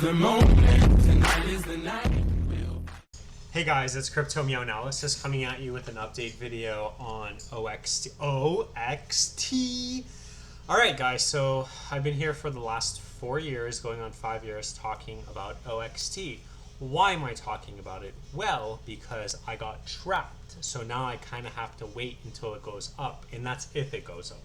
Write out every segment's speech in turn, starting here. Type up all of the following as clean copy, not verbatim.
the moment, tonight is the night. Hey guys, it's Crypto Meow Analysis coming at you with an update video on OXT. Alright guys, so I've been here for the last 4 years, going on 5 years, talking about OXT. Why am I talking about it? Well, because I got trapped. So now I kind of have to wait until it goes up, and that's if it goes up.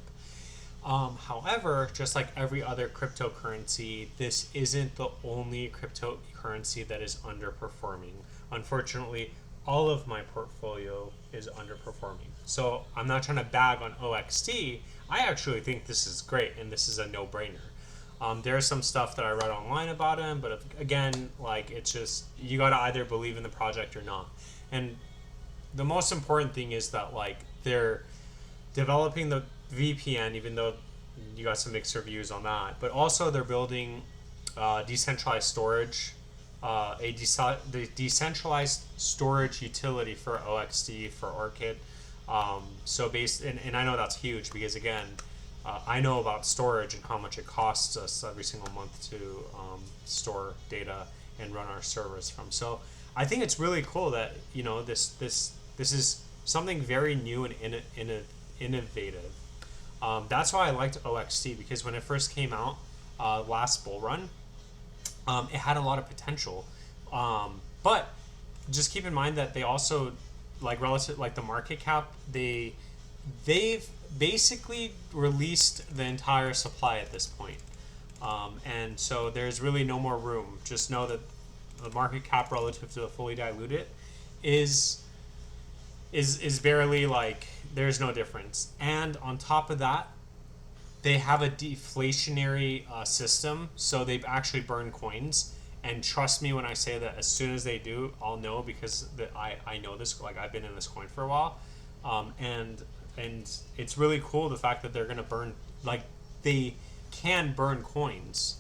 However, just like every other cryptocurrency, this isn't the only cryptocurrency that is underperforming. Unfortunately, all of my portfolio is underperforming. So I'm not trying to bag on OXT. I actually think this is great, and this is a no-brainer. There's some stuff that I read online about him, but again, like, it's just, you got to either believe in the project or not. And the most important thing is that, like, they're developing the VPN, even though you got some mixed reviews on that, but also they're building decentralized storage, the decentralized storage utility for OXT, for Orchid. So and I know that's huge because, again, I know about storage and how much it costs us every single month to store data and run our servers from. So I think it's really cool that, you know, this is something very new and innovative. That's why I liked OXT, because when it first came out last bull run, it had a lot of potential. But just keep in mind that they also, like, relative, like the market cap, they've basically released the entire supply at this point. And so there's really no more room. Just know that the market cap relative to the fully diluted is barely, like, there's no difference. And on top of that, they have a deflationary system, so they've actually burned coins. And trust me when I say that as soon as they do, I'll know, because I know this, like, I've been in this coin for a while. And it's really cool, the fact that they're going to burn, like, they can burn coins.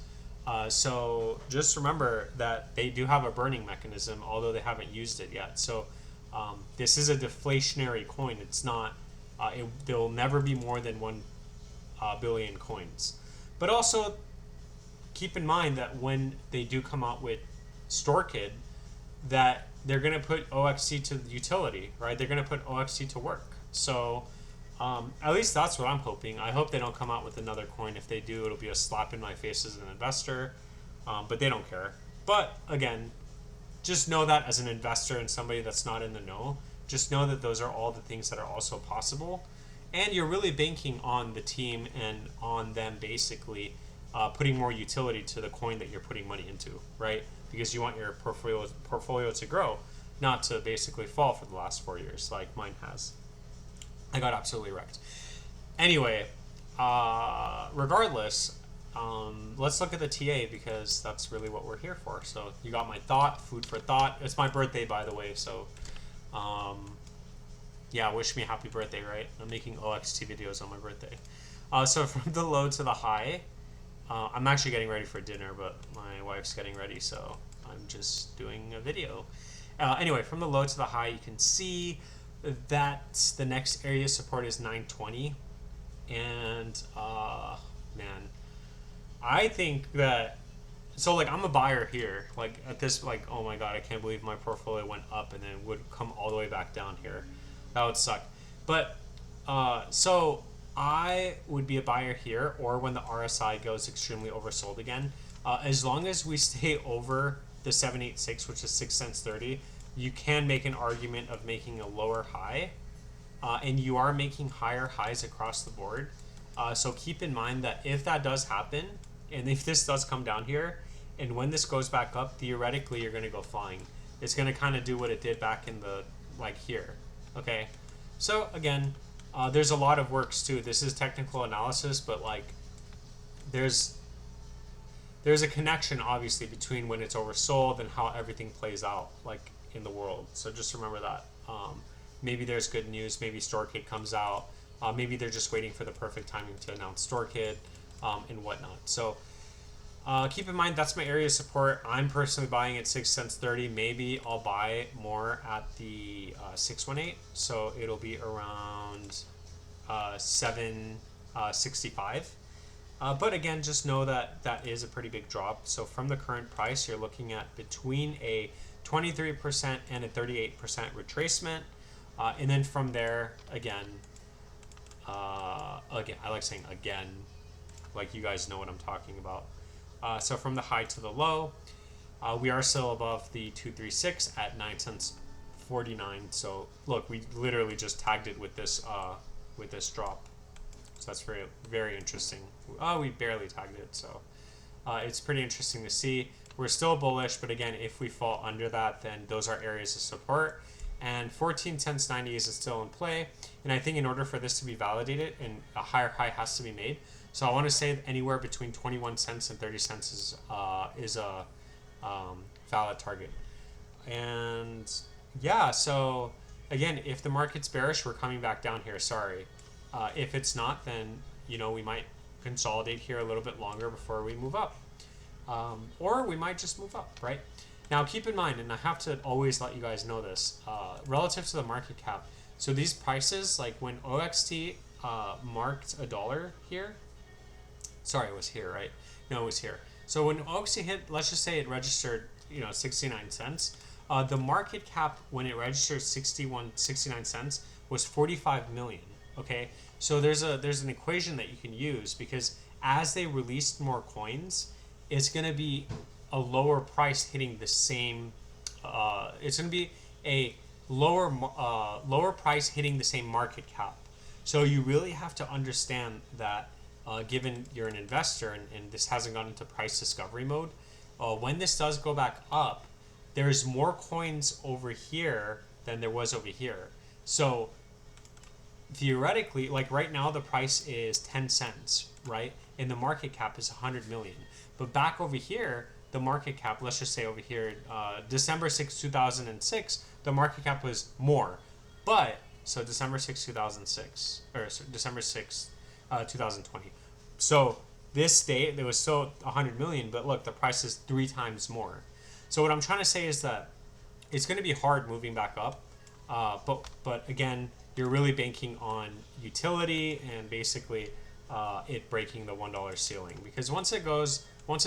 So just remember that they do have a burning mechanism, although they haven't used it yet. So this is a deflationary coin. It's not, there will never be more than 1 billion coins. But also keep in mind that when they do come out with Orchid, that they're going to put OXT to utility, right? They're going to put OXT to work. So at least that's what I'm hoping. I hope they don't come out with another coin. If they do, it'll be a slap in my face as an investor. But they don't care. But again, just know that as an investor and somebody that's not in the know, just know that those are all the things that are also possible. And you're really banking on the team and on them basically putting more utility to the coin that you're putting money into, right? Because you want your portfolio to grow, not to basically fall for the last 4 years like mine has. I got absolutely wrecked. Anyway, regardless, let's look at the TA, because that's really what we're here for. So you got my food for thought. It's my birthday, by the way, so yeah, wish me a happy birthday, right? I'm making OXT videos on my birthday. So from the low to the high, I'm actually getting ready for dinner, but my wife's getting ready, so I'm just doing a video. Anyway, from the low to the high, you can see that the next area of support is 920. And man, I think that, so, like, I'm a buyer here, like, at this, like, oh my god, I can't believe my portfolio went up and then would come all the way back down here. That would suck. But so I would be a buyer here, or when the RSI goes extremely oversold again. As long as we stay over the 786, which is 6 cents 30, you can make an argument of making a lower high, and you are making higher highs across the board. So keep in mind that if that does happen, and if this does come down here, and when this goes back up, theoretically you're going to go flying. It's going to kind of do what it did back in the, like, here. Okay, so again, there's a lot of works too. This is technical analysis, but, like, there's a connection, obviously, between when it's oversold and how everything plays out, like, in the world. So just remember that. Maybe there's good news. Maybe Orchid comes out. Maybe they're just waiting for the perfect timing to announce Orchid and whatnot. So keep in mind, that's my area of support. I'm personally buying at 6 cents 30. Maybe I'll buy more at the 618. So it'll be around 765. But again, just know that that is a pretty big drop. So from the current price, you're looking at between a 23% and a 38% retracement. And then from there, again, I like saying again, like you guys know what I'm talking about. So from the high to the low, we are still above the 236 at 9 cents 49. So look, we literally just tagged it with this drop. So that's very, very interesting. Oh, we barely tagged it, so it's pretty interesting to see. We're still bullish, but again, if we fall under that, then those are areas of support. And 14 cents 90 is still in play. And I think in order for this to be validated, and a higher high has to be made. So I want to say anywhere between 21 cents and 30 cents is a valid target. And yeah, so again, if the market's bearish, we're coming back down here. Sorry. If it's not, then we might consolidate here a little bit longer before we move up, or we might just move up, right? Now keep in mind, and I have to always let you guys know this, relative to the market cap. So these prices, like when OXT marked $1 here, sorry, it was here, right? No, it was here. So when OXT hit, let's just say it registered 69 cents. The market cap when it registered 69 cents was 45 million. Okay, so there's an equation that you can use, because as they released more coins, it's going to be a lower price hitting the same. It's going to be a lower price hitting the same market cap. So you really have to understand that, given you're an investor and this hasn't gone into price discovery mode, when this does go back up, there's more coins over here than there was over here. So theoretically, like right now, the price is 10 cents, right? And the market cap is 100 million. But back over here, the market cap, let's just say over here, December 6, 2006, the market cap was more. But, so December 6, 2006, or December 6, 2020. So this date, there was still 100 million, but look, the price is 3 times more. So what I'm trying to say is that it's going to be hard moving back up. But again, you're really banking on utility and basically it breaking the $1 ceiling, because once it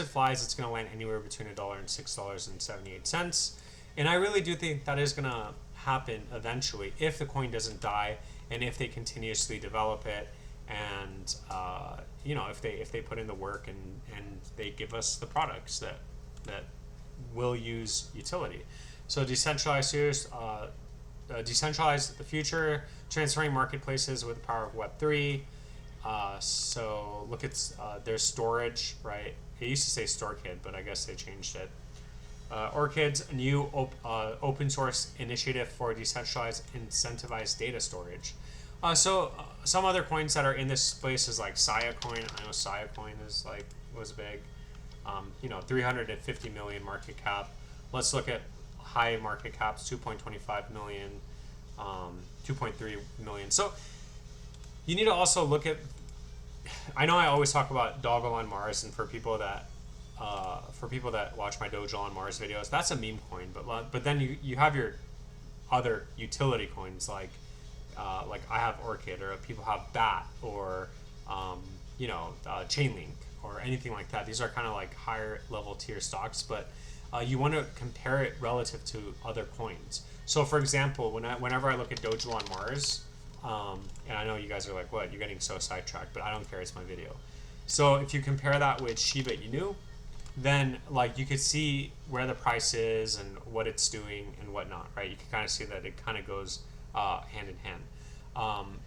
flies, it's going to land anywhere between $1 and $6.78. And I really do think that is going to happen eventually if the coin doesn't die and if they continuously develop it, and if they put in the work and they give us the products that will use utility. So decentralized the future, transferring marketplaces with the power of Web3. So look at there's storage, right? It used to say StoreKit, but I guess they changed it. Orchid's a new open source initiative for decentralized incentivized data storage. So some other coins that are in this space is like Saya Coin. I know Saya Coin was big. 350 million market cap. Let's look at high market caps, 2.25 million, 2.3 million. So you need to also look at, I know I always talk about Doggle on Mars, and for people that watch my Dojo on Mars videos, that's a meme coin, but then you have your other utility coins like I have Orchid, or people have BAT, or Chainlink, or anything like that. These are kind of like higher level tier stocks, but you want to compare it relative to other coins. So for example, whenever I look at Dojo on Mars, and I know you guys are like, what, you're getting so sidetracked, but I don't care, it's my video. So if you compare that with Shiba Inu, then like you could see where the price is and what it's doing and whatnot, right? You can kind of see that it kind of goes hand in hand.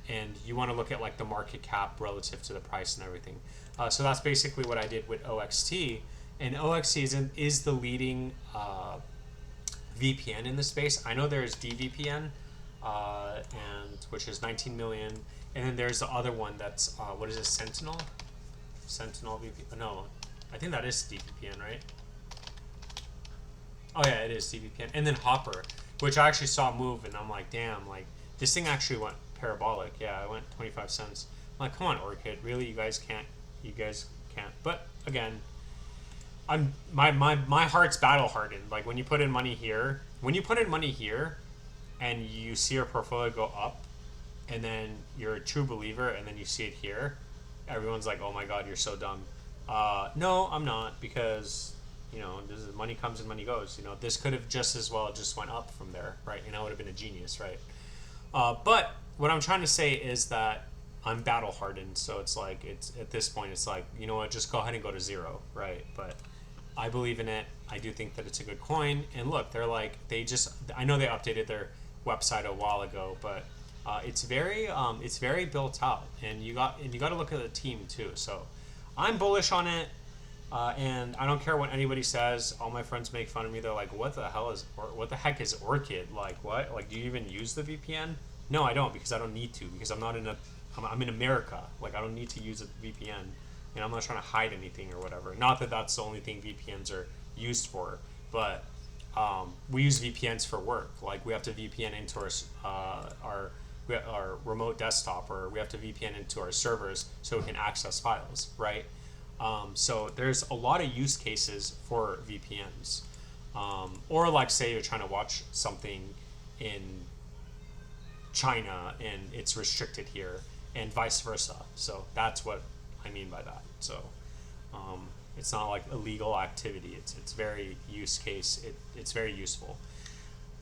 And you want to look at like the market cap relative to the price and everything. So that's basically what I did with OXT. And OXT is the leading VPN in the space. I know there's DVPN, which is 19 million. And then there's the other one that's, what is it, Sentinel? Sentinel VPN? No, I think that is DVPN, right? Oh yeah, it is DVPN. And then Hopper, which I actually saw move, and I'm like, damn, like this thing actually went parabolic. Yeah, it went 25 cents. I'm like, come on, Orchid, really? You guys can't. But again, my heart's battle hardened. Like when you put in money here, and you see your portfolio go up, and then you're a true believer, and then you see it here, everyone's like, oh my god, you're so dumb. No, I'm not, because this is, money comes and money goes. This could have just as well just went up from there, right? And I would have been a genius, right? But what I'm trying to say is that I'm battle hardened, so it's like, it's at this point, it's like, you know what, just go ahead and go to zero, right? But I believe in it. I do think that it's a good coin. And look, they're like, I know they updated their website a while ago, but it's very built out, and you got to look at the team too. So I'm bullish on it. And I don't care what anybody says. All my friends make fun of me. They're like, what the heck is Orchid? Like, what? Like, do you even use the VPN? No, I don't, because I don't need to, because I'm in America. Like, I don't need to use a VPN, and I'm not trying to hide anything or whatever. Not that that's the only thing VPNs are used for, but we use VPNs for work. Like, we have to VPN into our remote desktop, or we have to VPN into our servers so we can access files, right? So there's a lot of use cases for VPNs. Or like, say you're trying to watch something in China and it's restricted here, and vice versa. So that's what I mean by that. So it's not like illegal activity. It's very use case. It's very useful.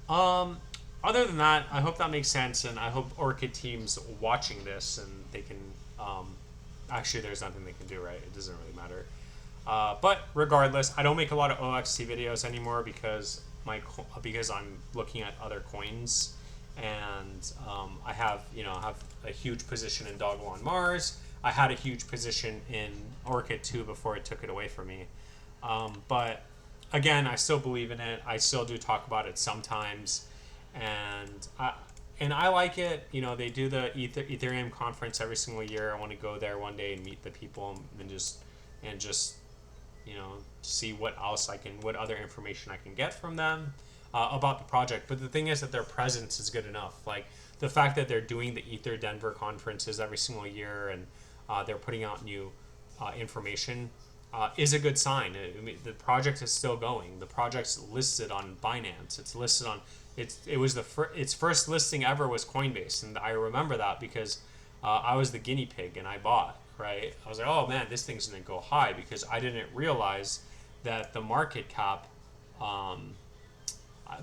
Other than that, I hope that makes sense, and I hope Orchid team's watching this and they can. Actually, there's nothing they can do, right? It doesn't really matter. But regardless, I don't make a lot of OXT videos anymore because I'm looking at other coins, and I have a huge position in Doggo on Mars. I had a huge position in Orchid too before it took it away from me. But again, I still believe in it. I still do talk about it sometimes, and I like it. They do the Ethereum conference every single year. I want to go there one day and meet the people and just see what other information I can get from them about the project. But the thing is that their presence is good enough. Like, the fact that they're doing the Ether Denver conferences every single year, and they're putting out new information is a good sign. I mean, the project is still going. The project's listed on Binance. It's listed on its first listing ever was Coinbase, and I remember that because I was the guinea pig and I bought, right? I was like, oh man, this thing's gonna go high, because I didn't realize that the market cap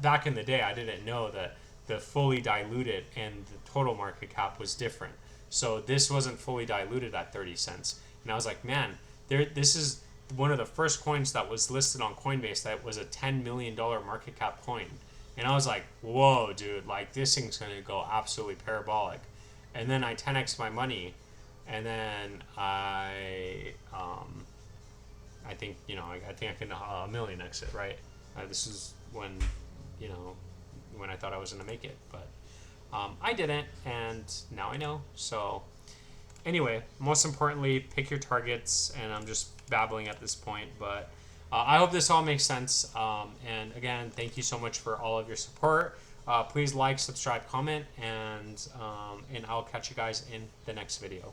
back in the day, I didn't know that the fully diluted and the total market cap was different. So this wasn't fully diluted at 30 cents, and I was like, man, this is one of the first coins that was listed on Coinbase that was a $10 million market cap coin. And I was like, whoa, dude, like, this thing's going to go absolutely parabolic. And then I 10x my money, and then I think I can a million exit, right? This is when I thought I was going to make it, but I didn't, and now I know. So anyway, most importantly, pick your targets, and I'm just babbling at this point, but I hope this all makes sense. And again, thank you so much for all of your support. Please like, subscribe, comment, and I'll catch you guys in the next video.